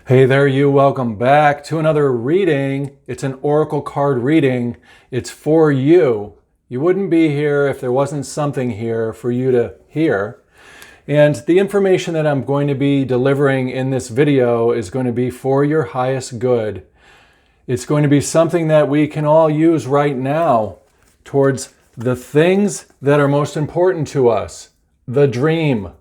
Hey there, you. Welcome back to another reading. It's an oracle card reading. It's for you. You wouldn't be here if there wasn't something here for you to hear. And the information that I'm going to be delivering in this video is going to be for your highest good. It's going to be something that we can all use right now towards the things that are most important to us. The dream.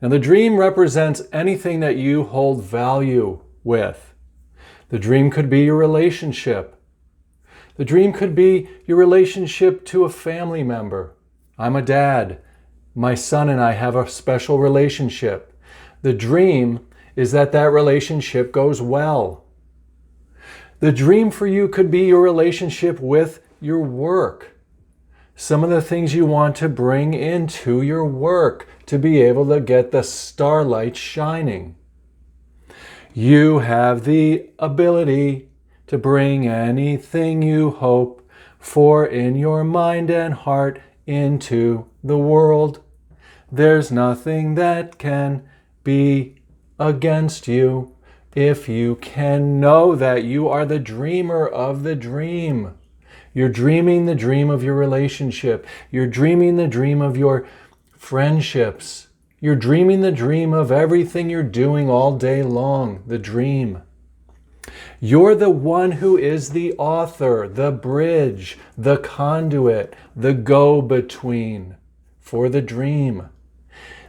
Now, the dream represents anything that you hold value with. The dream could be your relationship. The dream could be your relationship to a family member. I'm a dad. My son and I have a special relationship. The dream is that that relationship goes well. The dream for you could be your relationship with your work. Some of the things you want to bring into your work to be able to get the starlight shining. You have the ability to bring anything you hope for in your mind and heart into the world. There's nothing that can be against you if you can know that you are the dreamer of the dream. You're dreaming the dream of your relationship. You're dreaming the dream of your friendships. You're dreaming the dream of everything you're doing all day long, the dream. You're the one who is the author, the bridge, the conduit, the go-between for the dream.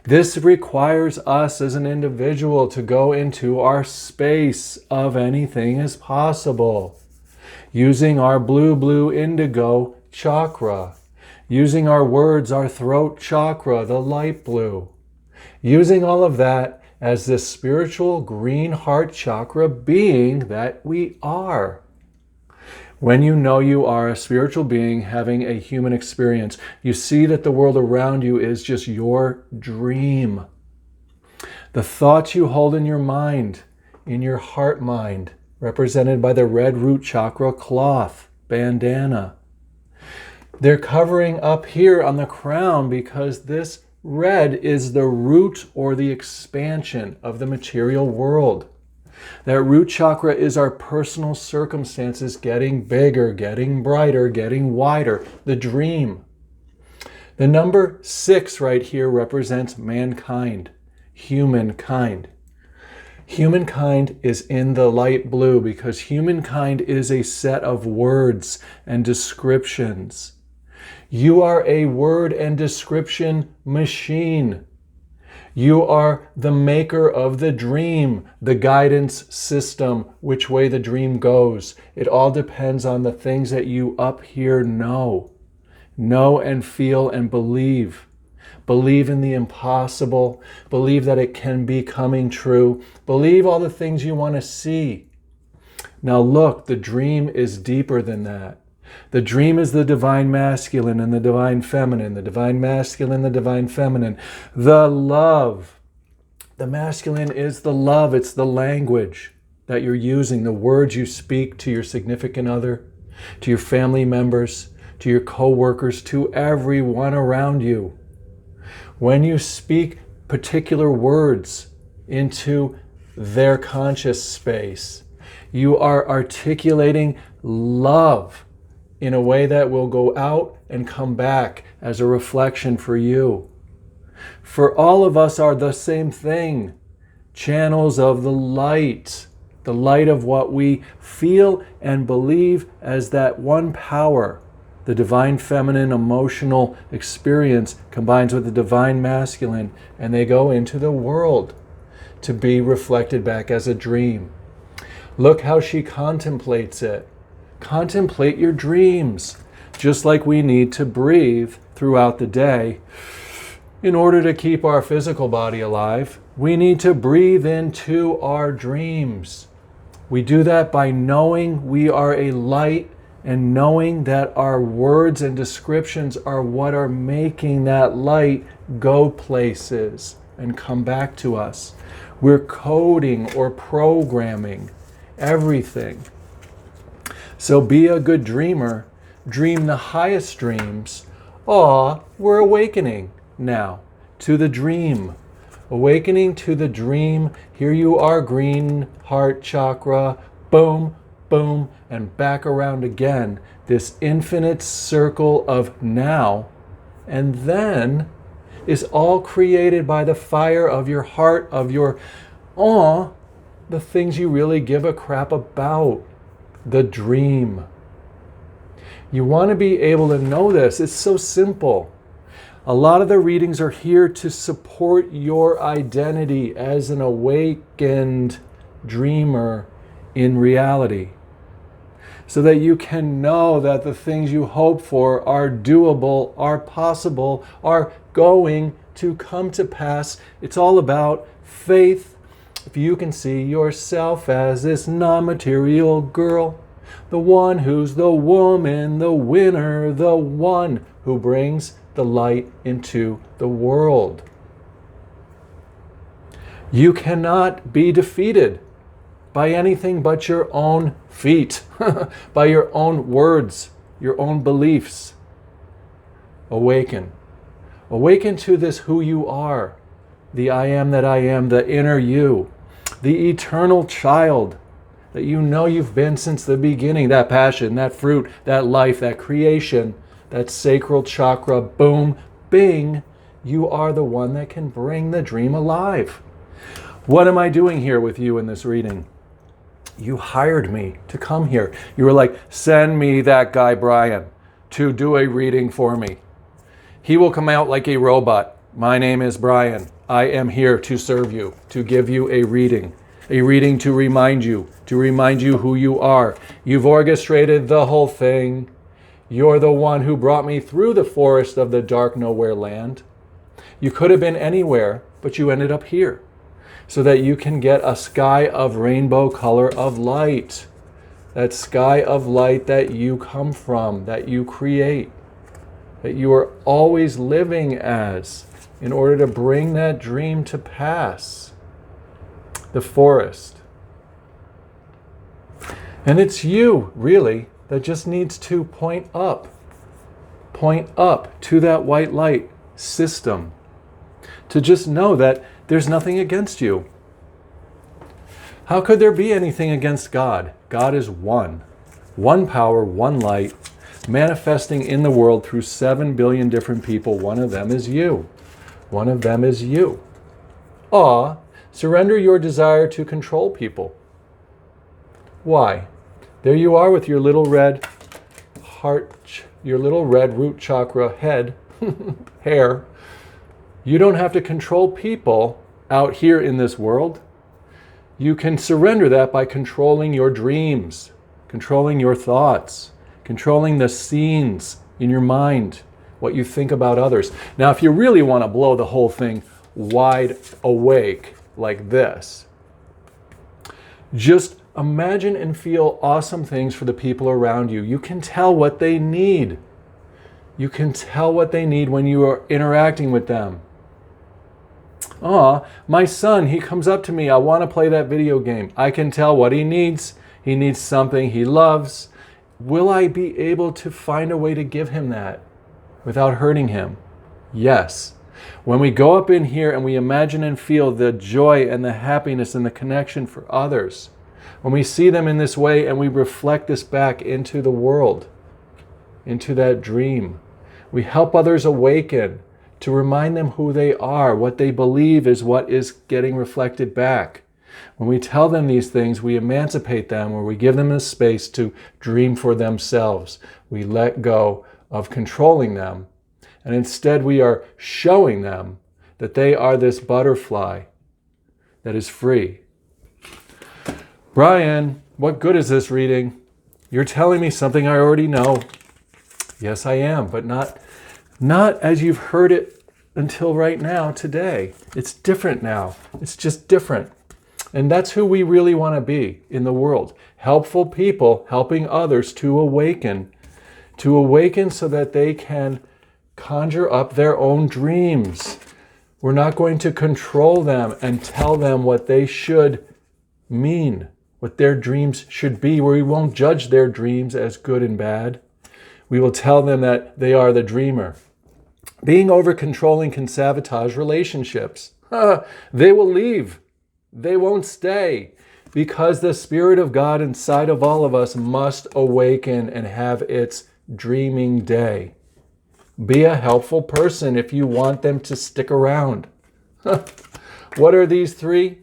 This requires us as an individual to go into our space of anything is possible. Using our blue indigo chakra. Using our words, our throat chakra, the light blue. Using all of that as this spiritual green heart chakra being that we are. When you know you are a spiritual being having a human experience, you see that the world around you is just your dream. The thoughts you hold in your mind, in your heart mind, represented by the red root chakra cloth, bandana. They're covering up here on the crown because this red is the root or the expansion of the material world. That root chakra is our personal circumstances getting bigger, getting brighter, getting wider, the dream. The number 6 right here represents mankind, humankind. Humankind is in the light blue because humankind is a set of words and descriptions. You are a word and description machine. You are the maker of the dream, the guidance system, which way the dream goes. It all depends on the things that you up here know and feel and believe. Believe in the impossible. Believe that it can be coming true. Believe all the things you want to see. Now look, the dream is deeper than that. The dream is the divine masculine and the divine feminine. The divine masculine, the divine feminine. The love. The masculine is the love. It's the language that you're using. The words you speak to your significant other, to your family members, to your co-workers, to everyone around you. When you speak particular words into their conscious space, you are articulating love in a way that will go out and come back as a reflection for you. For all of us are the same thing, channels of the light of what we feel and believe as that one power. The divine feminine emotional experience combines with the divine masculine, and they go into the world to be reflected back as a dream. Look how she contemplates it. Contemplate your dreams, just like we need to breathe throughout the day. In order to keep our physical body alive, we need to breathe into our dreams. We do that by knowing we are a light and knowing that our words and descriptions are what are making that light go places and come back to us. We're coding or programming everything. So be a good dreamer. Dream the highest dreams. We're awakening now to the dream. Awakening to the dream. Here you are, green heart chakra. Boom, boom, and back around again. This infinite circle of now. And then is all created by the fire of your heart, of your the things you really give a crap about. The dream. You want to be able to know this. It's so simple. A lot of the readings are here to support your identity as an awakened dreamer in reality, so that you can know that the things you hope for are doable, are possible, are going to come to pass. It's all about faith. If you can see yourself as this non-material girl, the one who's the woman, the winner, the one who brings the light into the world. You cannot be defeated by anything but your own feet, by your own words, your own beliefs. Awaken. Awaken to this who you are, the I am that I am, the inner you, the eternal child that you know you've been since the beginning, that passion, that fruit, that life, that creation, that sacral chakra, boom, bing, you are the one that can bring the dream alive. What am I doing here with you in this reading? You hired me to come here. You were like, send me that guy Brian to do a reading for me. He will come out like a robot. My name is Brian. I am here to serve you, to give you a reading to remind you who you are. You've orchestrated the whole thing. You're the one who brought me through the forest of the dark nowhere land. You could have been anywhere, but you ended up here so that you can get a sky of rainbow color of light. That sky of light that you come from, that you create, that you are always living as in order to bring that dream to pass. The forest. And it's you, really, that just needs to point up to that white light system, to just know that there's nothing against you. How could there be anything against God? God is one power, one light, manifesting in the world through 7 billion different people. One of them is you. One of them is you. Surrender your desire to control people. Why? There you are with your little red heart, your little red root chakra head, hair. You don't have to control people out here in this world. You can surrender that by controlling your dreams, controlling your thoughts, controlling the scenes in your mind, what you think about others. Now, if you really want to blow the whole thing wide awake like this, just imagine and feel awesome things for the people around you. You can tell what they need. You can tell what they need when you are interacting with them. My son, he comes up to me. I want to play that video game. I can tell what he needs. He needs something he loves. Will I be able to find a way to give him that without hurting him? Yes. When we go up in here and we imagine and feel the joy and the happiness and the connection for others, when we see them in this way and we reflect this back into the world, into that dream, we help others awaken to remind them who they are. What they believe is what is getting reflected back. When we tell them these things, we emancipate them, or we give them a space to dream for themselves. We let go of controlling them, and instead we are showing them that they are this butterfly that is free. Brian, what good is this reading? You're telling me something I already know. Yes, I am, but not as you've heard it until right now, today. It's different now. It's just different. And that's who we really want to be in the world. Helpful people helping others to awaken so that they can conjure up their own dreams. We're not going to control them and tell them what they should mean, what their dreams should be. We won't judge their dreams as good and bad. We will tell them that they are the dreamer. Being over-controlling can sabotage relationships. They will leave. They won't stay, because the Spirit of God inside of all of us must awaken and have its dreaming day. Be a helpful person if you want them to stick around. What are these three?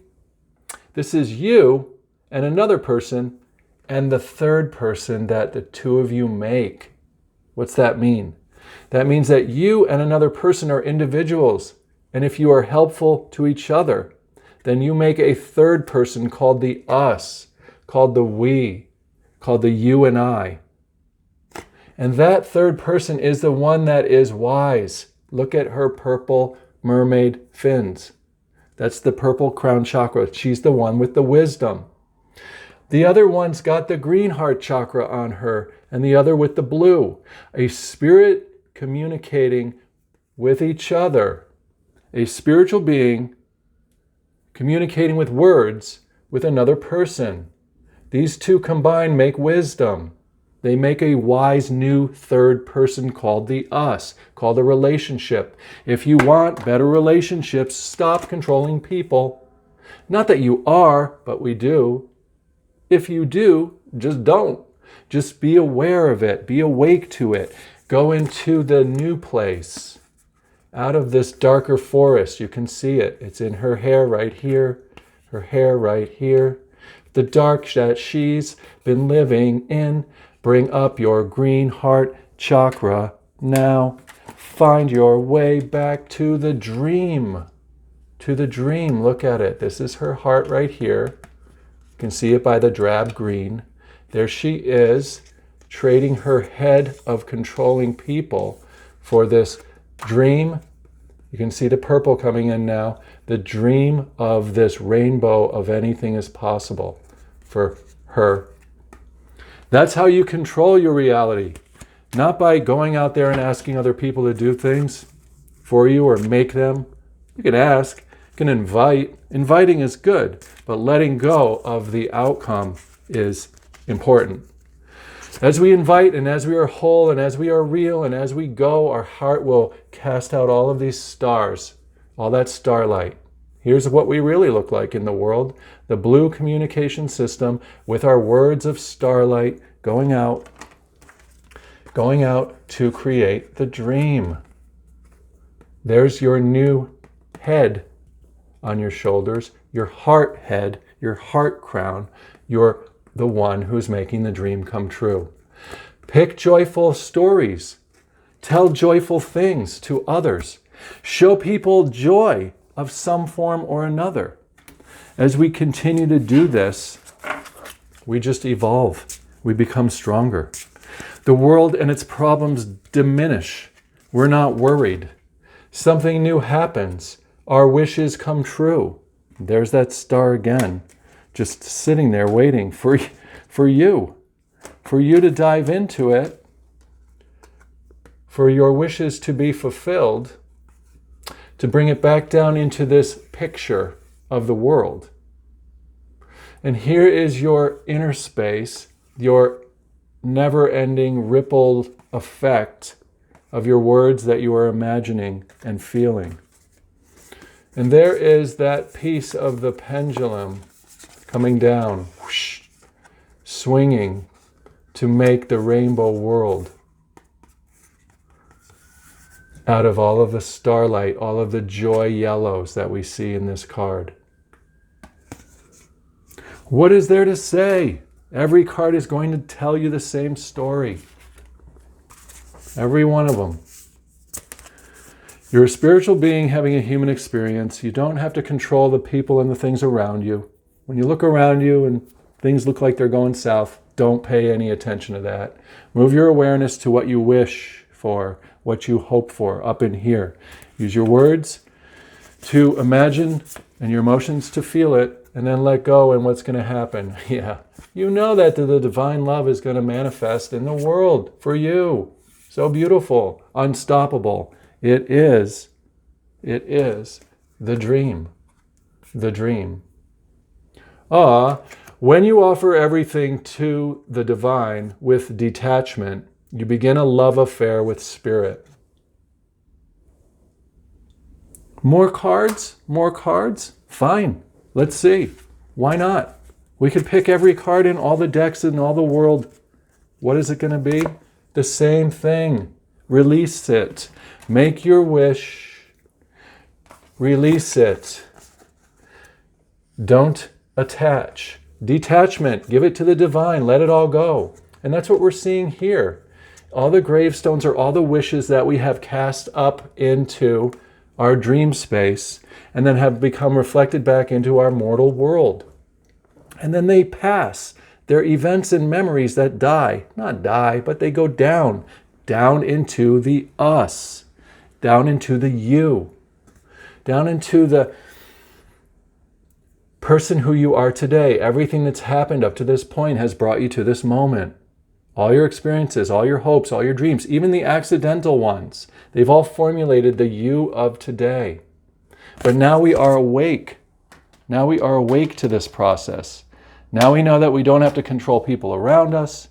This is you and another person and the third person that the two of you make. What's that mean? That means that you and another person are individuals. And if you are helpful to each other, then you make a third person called the us, called the we, called the you and I. And that third person is the one that is wise. Look at her purple mermaid fins. That's the purple crown chakra. She's the one with the wisdom. The other one's got the green heart chakra on her, and the other with the blue. A spirit communicating with each other. A spiritual being communicating with words with another person. These two combined make wisdom. They make a wise new third person called the us, called a relationship. If you want better relationships, stop controlling people. Not that you are, but we do. If you do, just don't. Just be aware of it. Be awake to it. Go into the new place. Out of this darker forest, you can see it. It's in her hair right here, her hair right here. The dark that she's been living in. Bring up your green heart chakra now. Find your way back to the dream. To the dream. Look at it. This is her heart right here. You can see it by the drab green. There she is, trading her head of controlling people for this dream. You can see the purple coming in now. The dream of this rainbow of anything is possible for her. That's how you control your reality. Not by going out there and asking other people to do things for you or make them. You can ask, you can invite. Inviting is good, but letting go of the outcome is important. As we invite and as we are whole and as we are real and as we go, our heart will cast out all of these stars, all that starlight. Here's what we really look like in the world. The blue communication system with our words of starlight going out to create the dream. There's your new head on your shoulders, your heart head, your heart crown. You're the one who's making the dream come true. Pick joyful stories. Tell joyful things to others. Show people joy of some form or another. As we continue to do this, we just evolve. We become stronger. The world and its problems diminish. We're not worried. Something new happens. Our wishes come true. There's that star again, just sitting there waiting for you to dive into it, for your wishes to be fulfilled, to bring it back down into this picture of the world. And here is your inner space, your never-ending rippled effect of your words that you are imagining and feeling. And there is that piece of the pendulum coming down, whoosh, swinging to make the rainbow world out of all of the starlight, all of the joy yellows that we see in this card. What is there to say? Every card is going to tell you the same story. Every one of them. You're a spiritual being having a human experience. You don't have to control the people and the things around you. When you look around you and things look like they're going south, don't pay any attention to that. Move your awareness to what you wish for, what you hope for up in here. Use your words to imagine and your emotions to feel it, and then let go and what's going to happen. Yeah, you know that the divine love is going to manifest in the world for you. So beautiful, unstoppable. It is the dream. The dream. When you offer everything to the divine with detachment, you begin a love affair with spirit. More cards? More cards? Fine. Let's see. Why not? We could pick every card in all the decks in all the world. What is it going to be? The same thing. Release it. Make your wish. Release it. Don't attach. Detachment. Give it to the divine. Let it all go. And that's what we're seeing here. All the gravestones are all the wishes that we have cast up into our dream space and then have become reflected back into our mortal world. And then they pass. They're events and memories that die. Not die, but they go down. Down into the us. Down into the you. Down into the person who you are today. Everything that's happened up to this point has brought you to this moment. All your experiences, all your hopes, all your dreams, even the accidental ones, they've all formulated the you of today. But now we are awake. Now we are awake to this process. Now we know that we don't have to control people around us.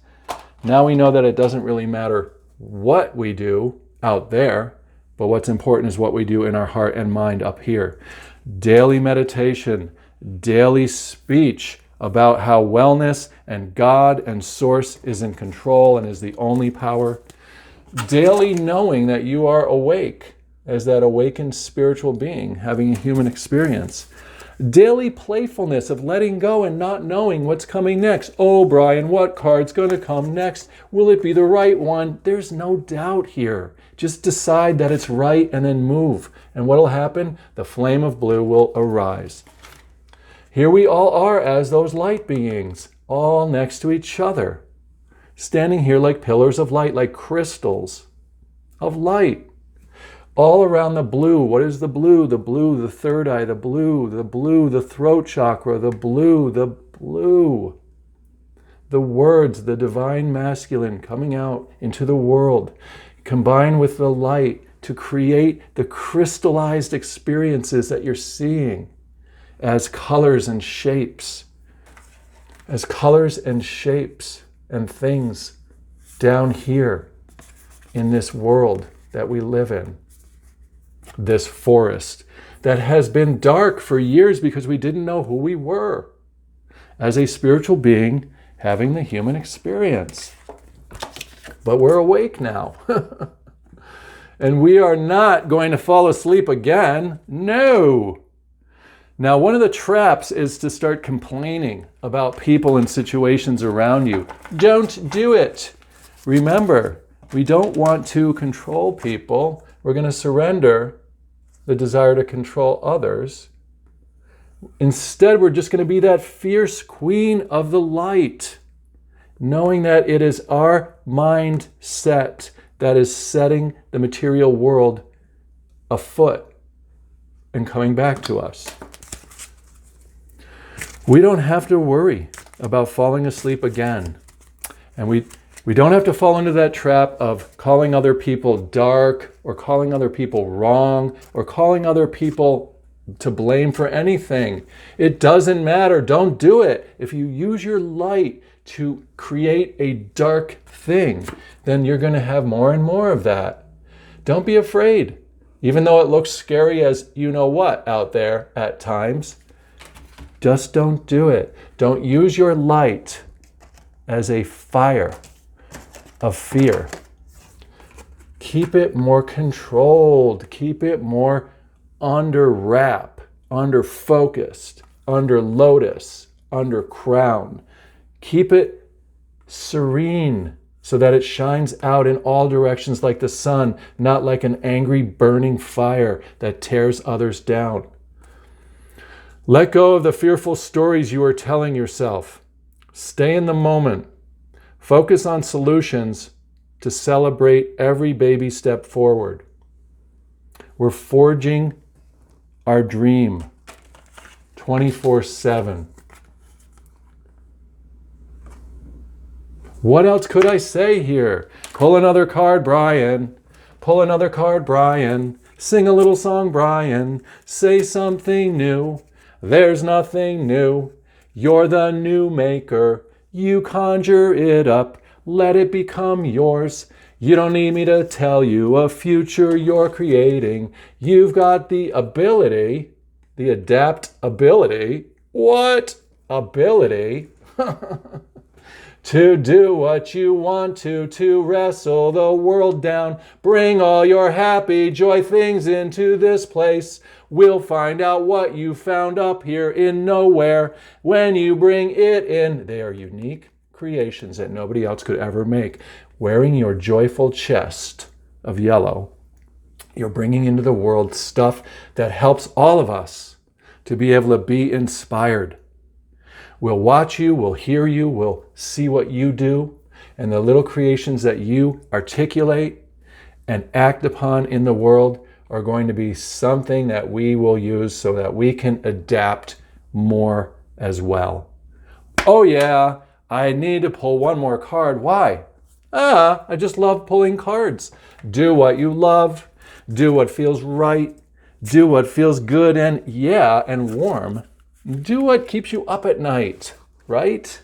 Now we know that it doesn't really matter what we do out there, but what's important is what we do in our heart and mind up here. Daily meditation, daily speech about how wellness and God and Source is in control and is the only power. Daily knowing that you are awake as that awakened spiritual being having a human experience. Daily playfulness of letting go and not knowing what's coming next. Oh, Brian, what card's going to come next? Will it be the right one? There's no doubt here. Just decide that it's right and then move. And what'll happen? The flame of blue will arise. Here we all are as those light beings, all next to each other, standing here like pillars of light, like crystals of light. All around the blue. What is the blue? The blue, the third eye, the blue, the throat chakra, the blue. The words, the divine masculine coming out into the world, combined with the light to create the crystallized experiences that you're seeing as colors and shapes. As colors and shapes and things down here in this world that we live in. This forest that has been dark for years because we didn't know who we were as a spiritual being having the human experience. But we're awake now. And we are not going to fall asleep again. No. Now, one of the traps is to start complaining about people and situations around you. Don't do it. Remember, we don't want to control people. We're going to surrender the desire to control others. Instead, we're just going to be that fierce queen of the light, knowing that it is our mindset that is setting the material world afoot and coming back to us. We don't have to worry about falling asleep again. And we don't have to fall into that trap of calling other people dark or calling other people wrong or calling other people to blame for anything. It doesn't matter. Don't do it. If you use your light to create a dark thing, then you're going to have more and more of that. Don't be afraid. Even though it looks scary as you know what out there at times, just don't do it. Don't use your light as a fire of fear. Keep it more controlled. Keep it more under wrap, under focused, under lotus, under crown. Keep it serene so that it shines out in all directions like the sun, not like an angry burning fire that tears others down. Let go of the fearful stories you are telling yourself. Stay in the moment. Focus on solutions to celebrate every baby step forward. We're forging our dream 24/7. What else could I say here? Pull another card, Brian. Pull another card, Brian. Sing a little song, Brian. Say something new. There's nothing new. You're the new maker. You conjure it up. Let it become yours. You don't need me to tell you a future you're creating. You've got the ability, the adaptability. What ability? To do what you want to wrestle the world down. Bring all your happy joy things into this place. We'll find out what you found up here in nowhere. When you bring it in, they are unique creations that nobody else could ever make. Wearing your joyful chest of yellow, you're bringing into the world stuff that helps all of us to be able to be inspired. We'll watch you, we'll hear you, we'll see what you do, and the little creations that you articulate and act upon in the world are going to be something that we will use so that we can adapt more as well. Oh yeah, I need to pull one more card. Why? I just love pulling cards. Do what you love, do what feels right, do what feels good and warm. Do what keeps you up at night, right?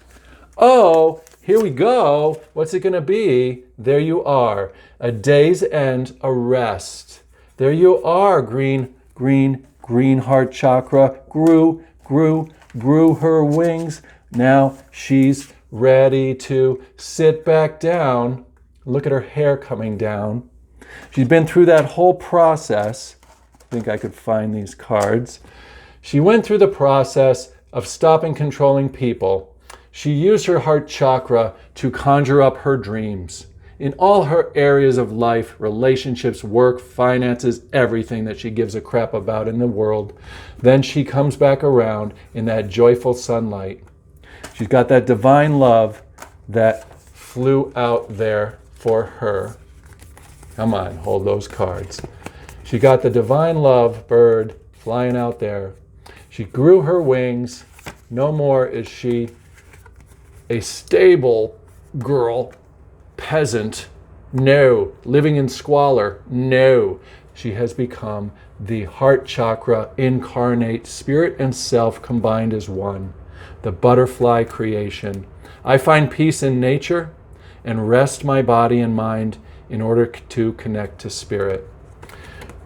Oh, here we go. What's it going to be? There you are. A day's end, a rest. There you are. Green heart chakra. Grew her wings. Now she's ready to sit back down. Look at her hair coming down. She's been through that whole process. I think I could find these cards. She went through the process of stopping controlling people. She used her heart chakra to conjure up her dreams in all her areas of life, relationships, work, finances, everything that she gives a crap about in the world. Then she comes back around in that joyful sunlight. She's got that divine love that flew out there for her. Come on, hold those cards. She got the divine love bird flying out there. She grew her wings. No more is she a stable girl, peasant. No. Living in squalor. No. She has become the heart chakra incarnate, spirit and self combined as one. The butterfly creation. I find peace in nature and rest my body and mind in order to connect to spirit.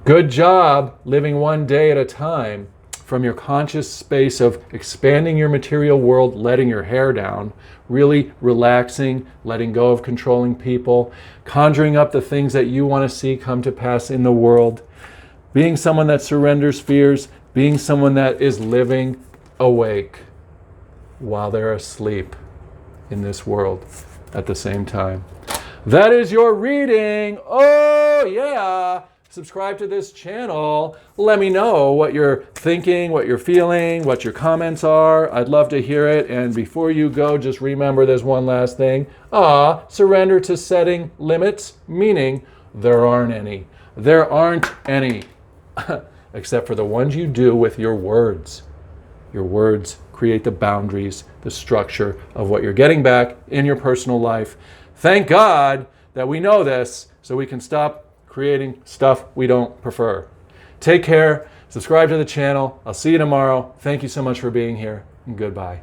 Good job living one day at a time. From your conscious space of expanding your material world, letting your hair down, really relaxing, letting go of controlling people, conjuring up the things that you want to see come to pass in the world, being someone that surrenders fears, being someone that is living awake while they're asleep in this world at the same time. That is your reading. Oh yeah. Subscribe to this channel. Let me know what you're thinking, what you're feeling, what your comments are. I'd love to hear it. And before you go, just remember there's one last thing. Surrender to setting limits, meaning there aren't any. There aren't any, except for the ones you do with your words. Your words create the boundaries, the structure of what you're getting back in your personal life. Thank God that we know this so we can stop creating stuff we don't prefer. Take care. Subscribe to the channel. I'll see you tomorrow. Thank you so much for being here, and goodbye.